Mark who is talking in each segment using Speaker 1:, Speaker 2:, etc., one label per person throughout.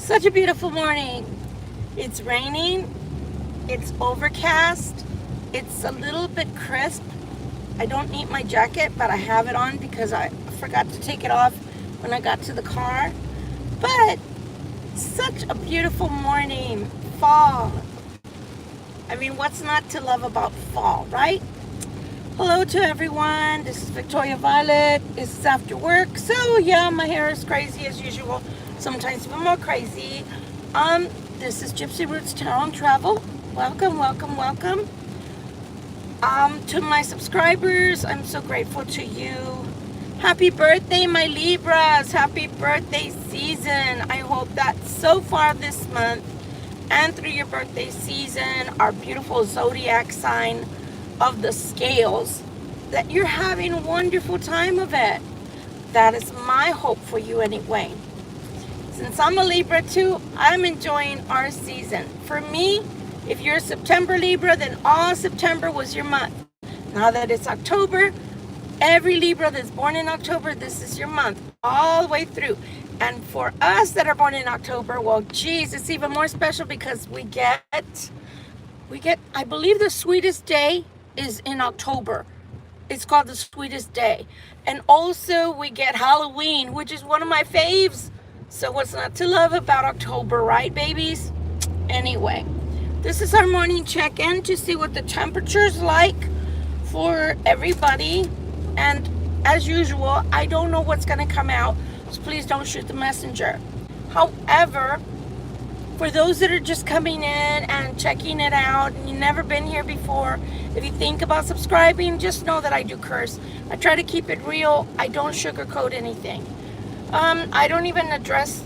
Speaker 1: Such a beautiful morning. It's raining, it's overcast, it's a little bit crisp. I don't need my jacket, but I have it on because I forgot to take it off when I got to the car. But such a beautiful morning. Fall. I mean, what's not to love about fall, right? Hello to everyone. This is Victoria Violet. It's after work. So yeah, my hair is crazy as usual. Sometimes even more crazy. This is Gypsy Roots Tarot Travel. Welcome, welcome, welcome. To my subscribers, I'm so grateful to you. Happy birthday, my Libras. Happy birthday season. I hope that so far this month and through your birthday season, our beautiful zodiac sign of the scales, that you're having a wonderful time of it. That is my hope for you anyway. Since I'm a Libra too, I'm enjoying our season. For me, if you're a September Libra, then all September was your month. Now that it's October, every Libra that's born in October, this is your month all the way through. And for us that are born in October, well, geez, it's even more special because we get, I believe the sweetest day is in October. It's called the sweetest day. And also we get Halloween, which is one of my faves. So what's not to love about October, right, babies? Anyway, this is our morning check-in to see what the temperature's like for everybody. And as usual, I don't know what's going to come out, so please don't shoot the messenger. However, for those that are just coming in and checking it out and you've never been here before, if you think about subscribing, just know that I do curse. I try to keep it real. I don't sugarcoat anything. I don't even address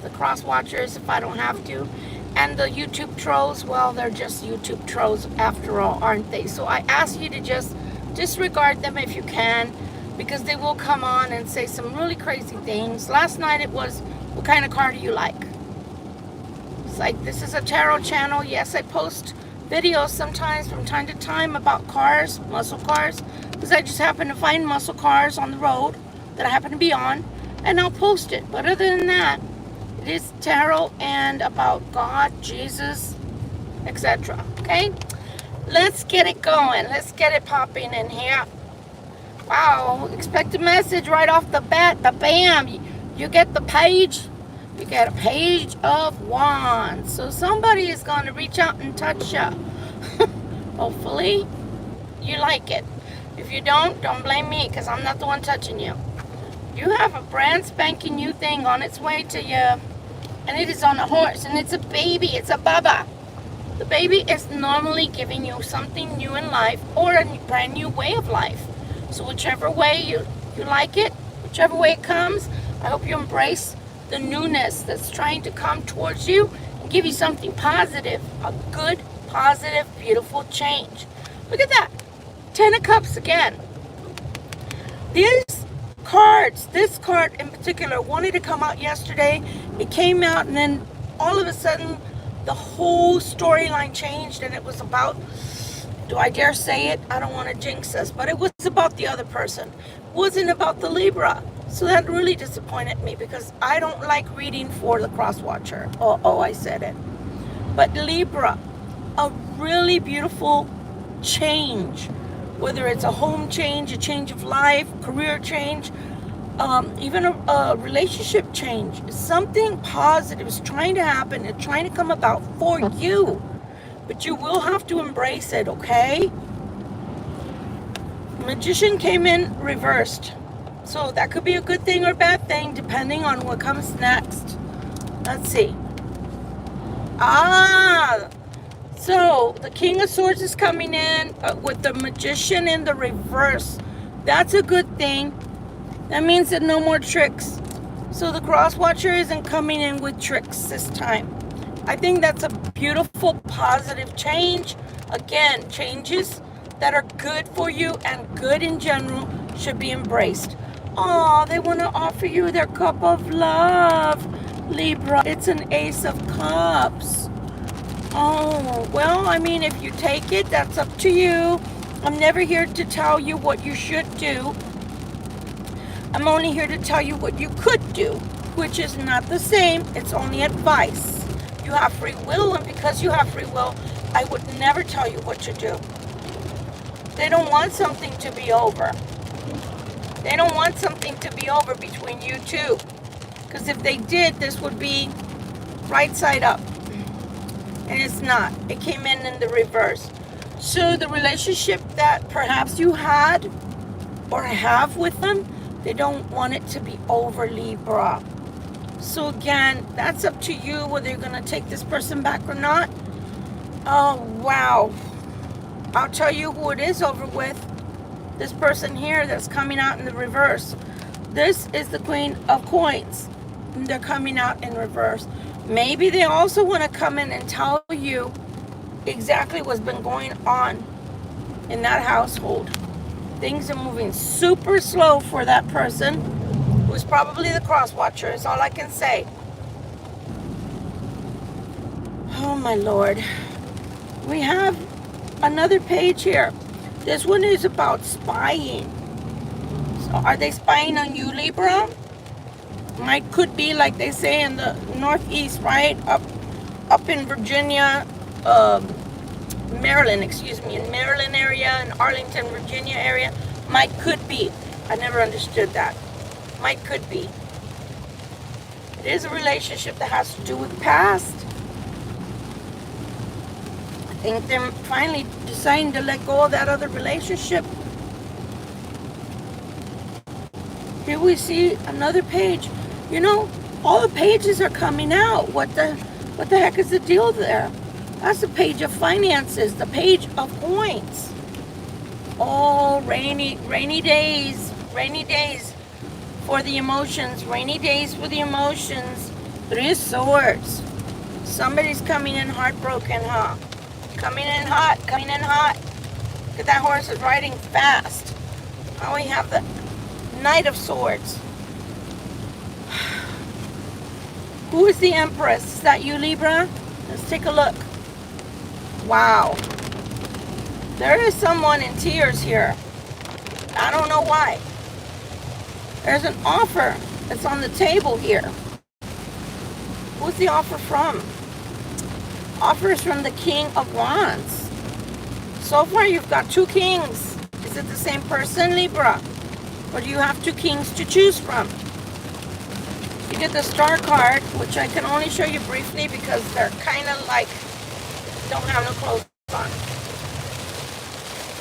Speaker 1: the cross watchers if I don't have to. And the YouTube trolls, well, they're just YouTube trolls after all, aren't they? So I ask you to just disregard them if you can, because they will come on and say some really crazy things. Last night it was, what kind of car do you like? It's like, this is a tarot channel. Yes, I post videos sometimes from time to time about cars, muscle cars, because I just happen to find muscle cars on the road that I happen to be on, and I'll post it. But other than that, it is tarot and about God, Jesus, etc. Okay? Let's get it going. Let's get it popping in here. Wow, expect a message right off the bat. The bam, you get the page. You get a page of wands. So somebody is going to reach out and touch you. Hopefully, you like it. If you don't blame me, because I'm not the one touching you. You have a brand spanking new thing on its way to you. And it is on a horse. And it's a baby. It's a baba. The baby is normally giving you something new in life, or a brand new way of life. So whichever way you like it, whichever way it comes, I hope you embrace the newness that's trying to come towards you and give you something positive, a good, positive, beautiful change. Look at that. 10 of Cups again. These cards, this card in particular, wanted to come out yesterday. It came out, and then all of a sudden, the whole storyline changed, and it was about, do I dare say it? I don't want to jinx us, but it was about the other person. It wasn't about the Libra. So that really disappointed me, because I don't like reading for the cross watcher. Oh, I said it. But Libra, a really beautiful change. Whether it's a home change, a change of life, career change, even a relationship change. Something positive is trying to happen. It's trying to come about for you. But you will have to embrace it, okay? Magician came in reversed. So that could be a good thing or a bad thing, depending on what comes next. Let's see. So the King of Swords is coming in with the Magician in the reverse. That's a good thing. That means that no more tricks. So the cross watcher isn't coming in with tricks this time. I think that's a beautiful, positive change. Again, changes that are good for you and good in general should be embraced. Oh, they want to offer you their cup of love, Libra. It's an Ace of Cups. Oh, well, I mean, if you take it, that's up to you. I'm never here to tell you what you should do. I'm only here to tell you what you could do. which is not the same. It's only advice. You have free will, and because you have free will, I would never tell you what to do. They don't want something to be over. They don't want something to be over between you two. Because if they did, this would be right side up. And it's not. It came in the reverse. So the relationship that perhaps you had or have with them, they don't want it to be over, Libra. So again, that's up to you whether you're going to take this person back or not. Oh, wow. I'll tell you who it is over with. This person here that's coming out in the reverse. This is the Queen of Coins. And they're coming out in reverse. Maybe they also want to come in and tell you exactly what's been going on in that household. Things are moving super slow for that person, who's probably the cross watcher, is all I can say. Oh my Lord. We have another page here. This one is about spying. So are they spying on you, Libra? Might could be, like they say, in the Northeast, right? Up in Virginia, Maryland, excuse me, in Maryland area, in Arlington, Virginia area. Might could be. I never understood that. Might could be. It is a relationship that has to do with past. I think they're finally deciding to let go of that other relationship. Here we see another page. You know, all the pages are coming out. What the heck is the deal there? That's the page of finances, the page of coins. Oh, rainy days for the emotions, rainy days for the emotions. 3 of Swords. Somebody's coming in heartbroken, huh? Coming in hot. Look at that horse is riding fast. Now we have the Knight of Swords. Who is the Empress? Is that you, Libra? Let's take a look. Wow. There is someone in tears here. I don't know why. There's an offer that's on the table here. Who's the offer from? Offer is from the King of Wands. So far you've got 2 kings. Is it the same person, Libra? Or do you have 2 kings to choose from? You get the Star card, which I can only show you briefly because they're kind of like, don't have no clothes on.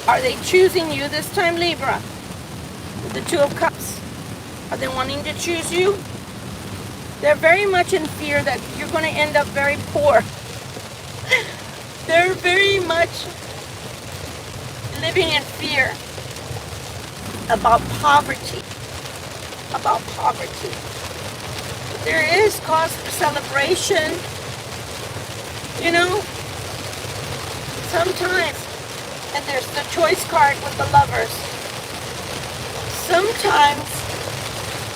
Speaker 1: Are they choosing you this time, Libra? With the 2 of Cups. Are they wanting to choose you? They're very much in fear that you're going to end up very poor. They're very much living in fear about poverty. But there is cause for celebration. You know, sometimes, and there's the Choice card with the Lovers. Sometimes,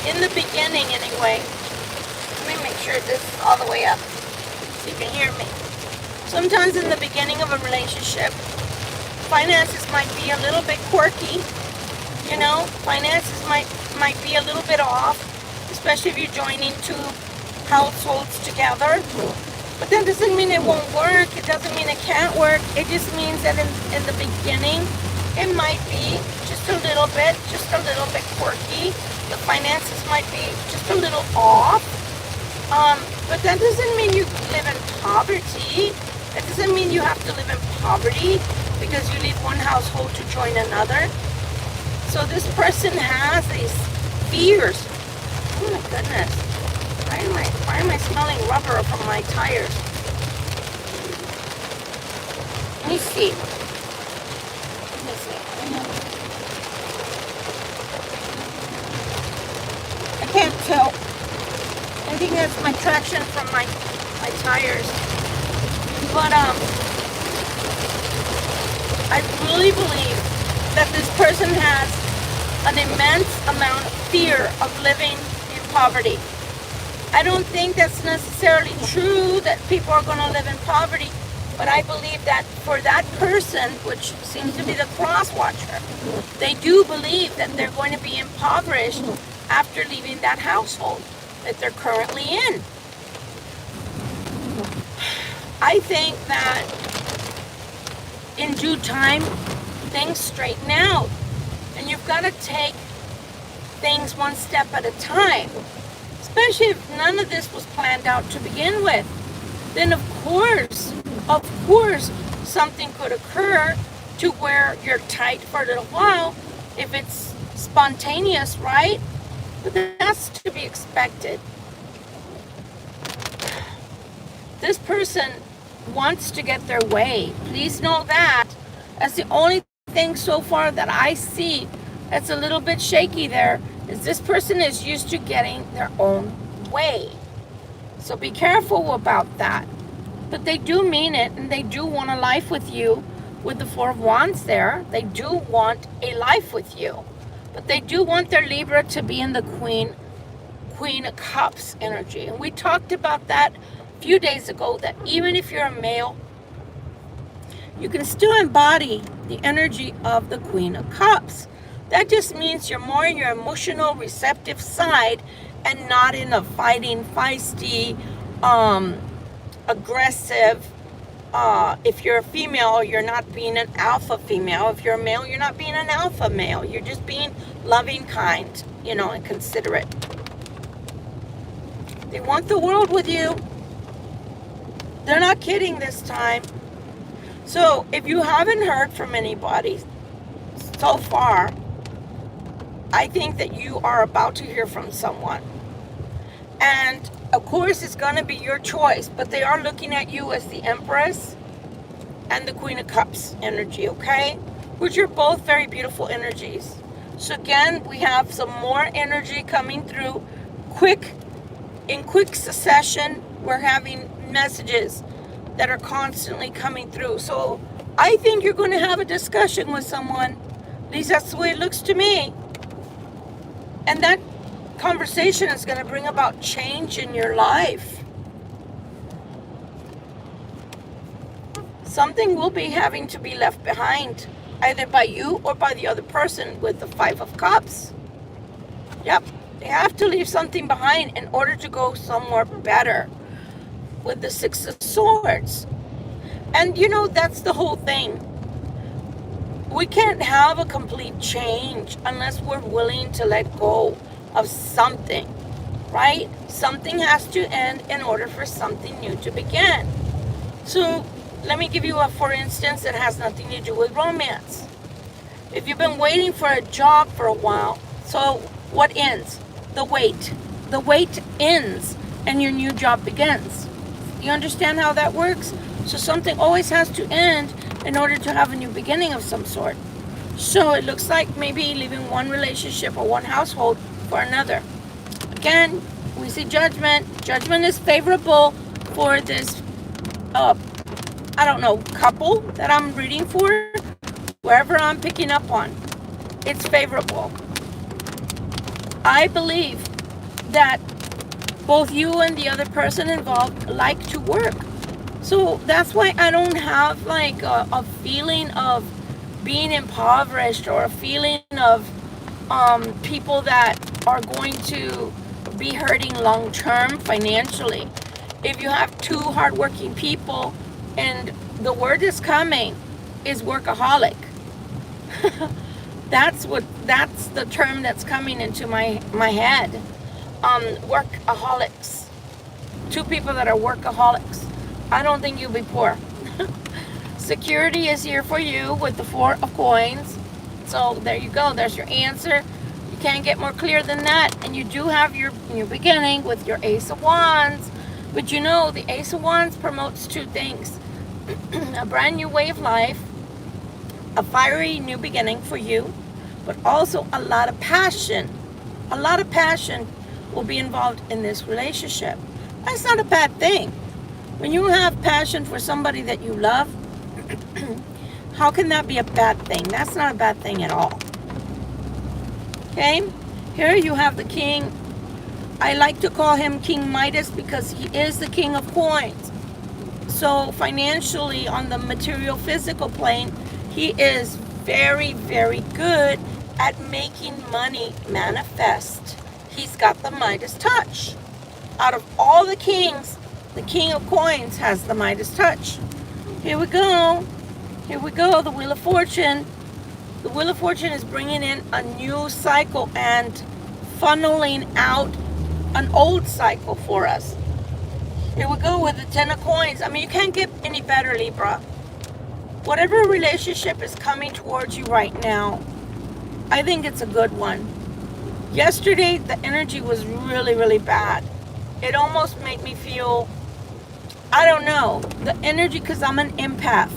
Speaker 1: in the beginning anyway, let me make sure this is all the way up so you can hear me. Sometimes in the beginning of a relationship, finances might be a little bit quirky. You know, finances might be a little bit off, especially if you're joining 2 households together. But that doesn't mean it won't work. It doesn't mean it can't work. It just means that in the beginning, it might be just a little bit quirky. The finances might be just a little off. But that doesn't mean you live in poverty. That doesn't mean you have to live in poverty because you leave one household to join another. So this person has these fears. Oh my goodness. Why am I smelling rubber from my tires? Let me see. I can't tell. I think that's my traction from my tires. But I really believe that this person has an immense amount of fear of living in poverty. I don't think that's necessarily true that people are going to live in poverty, but I believe that for that person, which seems to be the cross watcher, they do believe that they're going to be impoverished after leaving that household. that they're currently in. I think that in due time, things straighten out. And you've got to take things one step at a time. Especially if none of this was planned out to begin with. Then of course, something could occur to where you're tight for a little while if it's spontaneous, right? But that's to be expected. This person wants to get their way. Please know that. That's the only thing so far that I see that's a little bit shaky there, is this person is used to getting their own way. So be careful about that. But they do mean it, and they do want a life with you. With the Four of Wands there, they do want a life with you. But they do want their Libra to be in the Queen of Cups energy. And we talked about that a few days ago, that even if you're a male, you can still embody the energy of the Queen of Cups. That just means you're more in your emotional, receptive side and not in a fighting, feisty, aggressive. If you're a female, you're not being an alpha female. If you're a male, you're not being an alpha male. You're just being loving, kind, and considerate. They want the world with you. They're not kidding this time. So if you haven't heard from anybody so far, I think that you are about to hear from someone. And of course, it's going to be your choice, but they are looking at you as the Empress and the Queen of Cups energy, okay? Which are both very beautiful energies. So again, we have some more energy coming through in quick succession. We're having messages that are constantly coming through. So I think you're going to have a discussion with someone. At least that's the way it looks to me. And that conversation is going to bring about change in your life. Something will be having to be left behind, either by you or by the other person with the Five of Cups. Yep, they have to leave something behind in order to go somewhere better with the Six of Swords. And that's the whole thing. We can't have a complete change unless we're willing to let go of something, right? Something has to end in order for something new to begin. So let me give you for instance, that has nothing to do with romance. If you've been waiting for a job for a while, so what ends? The wait. The wait ends and your new job begins. You understand how that works? So something always has to end in order to have a new beginning of some sort. So it looks like maybe leaving one relationship or one household for another. Again, we see Judgment. Judgment is favorable for this, couple that I'm reading for. Wherever I'm picking up on, it's favorable. I believe that both you and the other person involved like to work. So that's why I don't have like a feeling of being impoverished or a feeling of people that are going to be hurting long term financially. If you have two hardworking people, and the word is coming is workaholic. That's the term that's coming into my head. Workaholics. Two people that are workaholics. I don't think you'll be poor. Security is here for you with the Four of Coins. So there you go. There's your answer. You can't get more clear than that. And you do have your new beginning with your Ace of Wands. But the Ace of Wands promotes two things. A brand new way of life. A fiery new beginning for you. But also a lot of passion. A lot of passion will be involved in this relationship. That's not a bad thing. When you have passion for somebody that you love, how can that be a bad thing? That's not a bad thing at all. Okay? Here you have the King. I like to call him King Midas because he is the King of Coins. So financially, on the material physical plane, he is very, very good at making money manifest. He's got the Midas touch. Out of all the kings, the King of Coins has the Midas touch. Here we go. Here we go. The Wheel of Fortune. The Wheel of Fortune is bringing in a new cycle and funneling out an old cycle for us. Here we go with the Ten of Coins. I mean, you can't get any better, Libra. Whatever relationship is coming towards you right now, I think it's a good one. Yesterday, the energy was really, really bad. It almost made me feel, I don't know, the energy, because I'm an empath.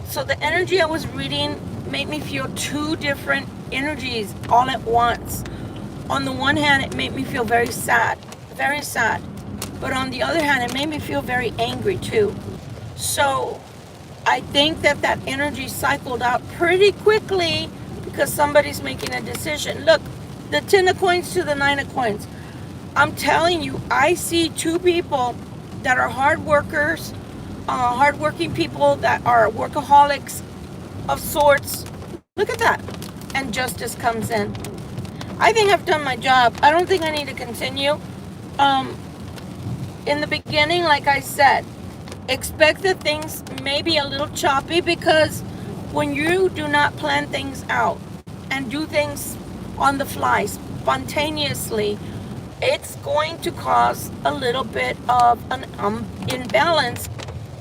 Speaker 1: So the energy I was reading made me feel two different energies all at once. On the one hand, it made me feel very sad, very sad. But on the other hand, it made me feel very angry too. So I think that energy cycled out pretty quickly because somebody's making a decision. Look, the Ten of Coins to the Nine of Coins. I'm telling you, I see two people that are hard workers, hardworking people that are workaholics of sorts. Look at that. And justice comes in. I think I've done my job. I don't think I need to continue. In the beginning, like I said, expect that things may be a little choppy because when you do not plan things out and do things on the fly, spontaneously, it's going to cause a little bit of an imbalance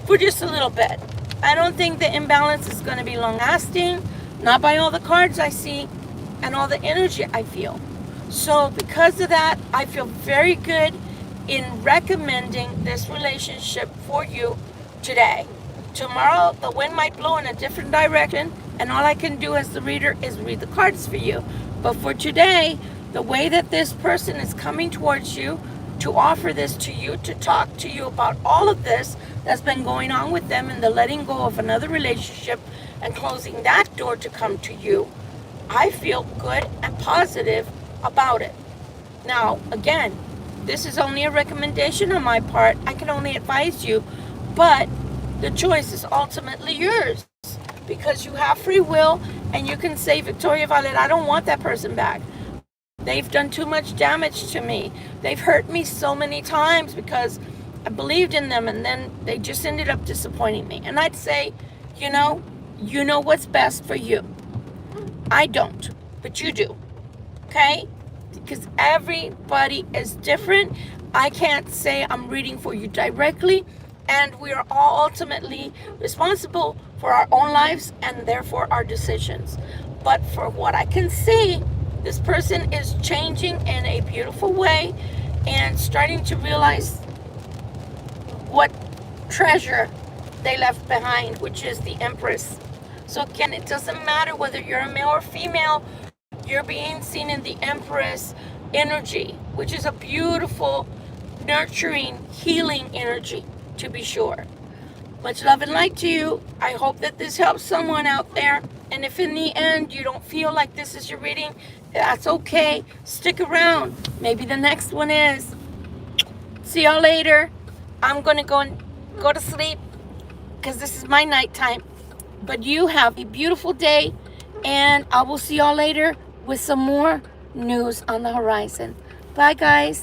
Speaker 1: for just a little bit. I don't think the imbalance is going to be long lasting, not by all the cards I see and all the energy I feel. So because of that, I feel very good in recommending this relationship for you today. Tomorrow, the wind might blow in a different direction, and all I can do as the reader is read the cards for you. But for today, the way that this person is coming towards you to offer this to you, to talk to you about all of this that's been going on with them and the letting go of another relationship and closing that door to come to you, I feel good and positive about it. Now, again, this is only a recommendation on my part. I can only advise you, but the choice is ultimately yours because you have free will and you can say, Victoria Violet, I don't want that person back. They've done too much damage to me. They've hurt me so many times because I believed in them and then they just ended up disappointing me. And I'd say, you know what's best for you. I don't, but you do. Okay? Because everybody is different. I can't say I'm reading for you directly, and we are all ultimately responsible for our own lives and therefore our decisions. But for what I can see, this person is changing in a beautiful way and starting to realize what treasure they left behind, which is the Empress. So again, it doesn't matter whether you're a male or female, you're being seen in the Empress energy, which is a beautiful, nurturing, healing energy, to be sure. Much love and light to you. I hope that this helps someone out there. And if in the end you don't feel like this is your reading, that's okay. Stick around. Maybe the next one is. See y'all later. I'm going to go to sleep because this is my nighttime. But you have a beautiful day, and I will see y'all later with some more news on the horizon. Bye, guys.